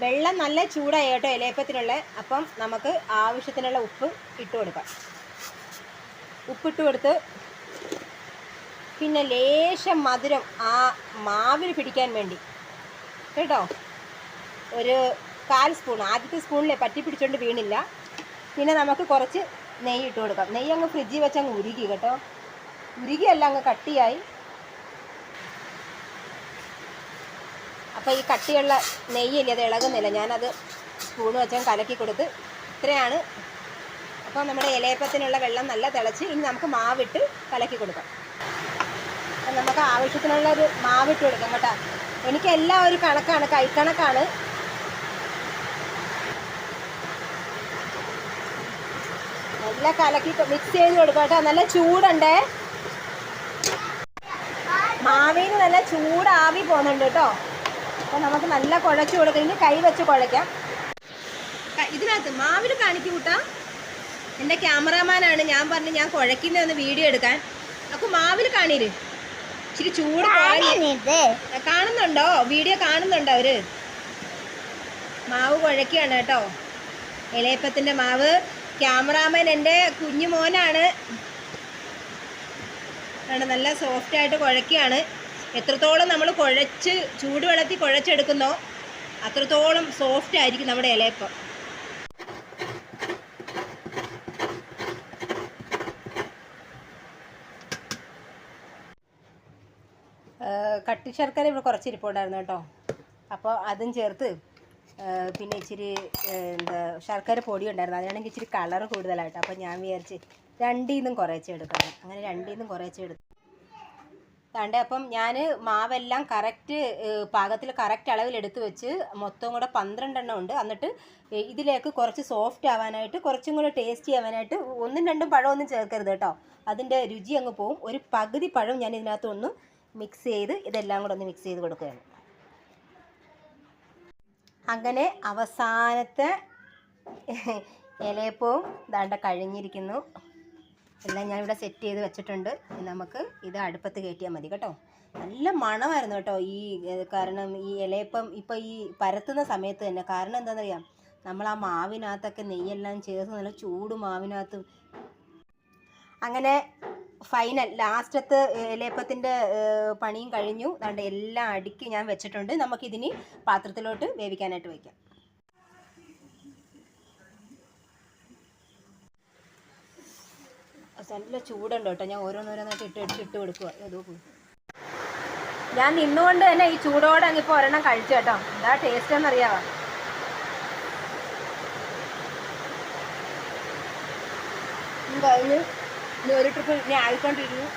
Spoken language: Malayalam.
വെള്ളം നല്ല ചൂടായി കേട്ടോ ഇലയപ്പത്തിനുള്ള. അപ്പം നമുക്ക് ആവശ്യത്തിനുള്ള ഉപ്പ് ഇട്ട് കൊടുക്കാം. ഉപ്പിട്ട് കൊടുത്ത് പിന്നെ ലേശം മധുരം ആ മാവിന് പിടിക്കാൻ വേണ്ടി കേട്ടോ, ഒരു 1/4 സ്പൂൺ. ആദ്യത്തെ സ്പൂണിലെ പറ്റി പിടിച്ചോണ്ട് വീണില്ല. പിന്നെ നമുക്ക് കുറച്ച് നെയ്യ് ഇട്ട് കൊടുക്കാം. നെയ്യ് അങ്ങ് ഫ്രിഡ്ജിൽ വെച്ച് അങ്ങ് ഉരുകി കേട്ടോ, ഉരുകിയല്ല അങ്ങ് കട്ടിയായി. അപ്പോൾ ഈ കട്ടിയുള്ള നെയ്യല്ലേ, അത് ഇളകുന്നില്ല. ഞാനത് സ്പൂൺ വെച്ചാൽ കലക്കി കൊടുത്ത് ഇത്രയാണ്. അപ്പോൾ നമ്മുടെ ഇലയപ്പത്തിനുള്ള വെള്ളം നല്ല തിളച്ച് ഇനി നമുക്ക് മാവിട്ട് കലക്കി കൊടുക്കാം. അപ്പം നമുക്ക് ആവശ്യത്തിനുള്ളൊരു മാവിട്ട് കൊടുക്കാം കേട്ടോ. എനിക്കെല്ലാം ഒരു കണക്കാണ്, കൈക്കണക്കാണ്. നല്ല കലക്കി മിക്സ് ചെയ്ത് കൊടുക്കാം കേട്ടോ. നല്ല ചൂടുണ്ടേ, മാവിന് നല്ല ചൂടാവി പോകുന്നുണ്ട് കേട്ടോ. അപ്പോൾ നമുക്ക് നല്ല കുഴച്ച് കൊടുക്കാം. ഇനി കൈ വെച്ച് കുഴയ്ക്കാം. ഇതിനകത്ത് മാവിൽ കാണിക്കും കൂട്ടാ, എൻ്റെ ക്യാമറാമാനാണ്. ഞാൻ പറഞ്ഞു ഞാൻ കുഴയ്ക്കുന്നതൊന്ന് വീഡിയോ എടുക്കാൻ. അപ്പോൾ മാവിൽ കാണീര് ഇച്ചിരി ചൂട് കാണുന്നുണ്ടോ? വീഡിയോ കാണുന്നുണ്ടോ? അവർ മാവ് കുഴയ്ക്കുകയാണ് കേട്ടോ, ഇലയപ്പത്തിൻ്റെ മാവ്. ക്യാമറാമാൻ എൻ്റെ കുഞ്ഞു മോനാണ്. നല്ല സോഫ്റ്റായിട്ട് കുഴയ്ക്കുകയാണ്. എത്രത്തോളം നമ്മൾ കുഴച്ച് ചൂടുവെള്ളത്തിൽ കുഴച്ചെടുക്കുന്നോ അത്രത്തോളം സോഫ്റ്റ് ആയിരിക്കും നമ്മുടെ ഇലയപ്പം. കട്ടി ശർക്കര ഇവിടെ കുറച്ച് ഇരിപ്പുണ്ടായിരുന്നു കേട്ടോ. അപ്പോൾ അതും ചേർത്ത് പിന്നെ ഇച്ചിരി ശർക്കര പൊടി ഉണ്ടായിരുന്നു. അതിനാണെങ്കിൽ ഇച്ചിരി കളറ് കൂടുതലായിട്ട്. അപ്പോൾ ഞാൻ വിചാരിച്ച് രണ്ടീന്നും കുറച്ചെടുക്കാം. അങ്ങനെ രണ്ടീന്നും കുറച്ചെടുത്തു താണ്ടേ. അപ്പം ഞാൻ മാവെല്ലാം കറക്റ്റ് പാകത്തിൽ കറക്റ്റ് അളവിൽ എടുത്ത് വെച്ച് മൊത്തം കൂടെ 12 എണ്ണം ഉണ്ട്. എന്നിട്ട് ഇതിലേക്ക് കുറച്ച് സോഫ്റ്റ് ആവാനായിട്ട്, കുറച്ചും കൂടെ ടേസ്റ്റി ആവാനായിട്ട് 1ഉം 2ഉം പഴമൊന്നും ചേർക്കരുത് കേട്ടോ, അതിൻ്റെ രുചി അങ്ങ് പോവും. ഒരു പകുതി പഴം ഞാൻ ഇതിനകത്ത് ഒന്ന് മിക്സ് ചെയ്ത് ഇതെല്ലാം കൂടെ ഒന്ന് മിക്സ് ചെയ്ത് കൊടുക്കുകയാണ്. അങ്ങനെ അവസാനത്തെ ഇലയപ്പവും ദാണ്ട കഴിഞ്ഞിരിക്കുന്നു. എല്ലാം ഞാനിവിടെ സെറ്റ് ചെയ്ത് വെച്ചിട്ടുണ്ട്. നമുക്ക് ഇത് അടുപ്പത്ത് കയറ്റിയാൽ മതി കേട്ടോ. നല്ല മണമായിരുന്നു കേട്ടോ ഈ, കാരണം ഈ ഇലയപ്പം ഇപ്പോൾ ഈ പരത്തുന്ന സമയത്ത് തന്നെ. കാരണം എന്താണെന്നറിയാം, നമ്മൾ ആ മാവിനകത്തൊക്കെ നെയ്യെല്ലാം ചേർത്ത് നല്ല ചൂട് മാവിനകത്ത്. അങ്ങനെ ഫൈനൽ ലാസ്റ്റത്തെ ഇലയപ്പത്തിൻ്റെ പണിയും കഴിഞ്ഞു. അതുകൊണ്ട് എല്ലാം അടുക്കി ഞാൻ വെച്ചിട്ടുണ്ട്. നമുക്കിതിനി പാത്രത്തിലോട്ട് വേവിക്കാനായിട്ട് വയ്ക്കാം. നല്ല ചൂടുണ്ട് കേട്ടോ. ഞാൻ ഓരോന്നോരോന്നായിട്ട് ഇട്ട് കൊടുക്കുക. ഞാൻ നിന്നുകൊണ്ട് തന്നെ ഈ ചൂടോടെ അങ്ങിപ്പോൾ ഒരെണ്ണം കഴിച്ചു കേട്ടോ. എന്താ ടേസ്റ്റ് എന്നറിയാമോ? കഴിഞ്ഞ് ഇനി ഒരു ട്രിപ്പ് ഇനി ആയിക്കൊണ്ടിരുന്നു.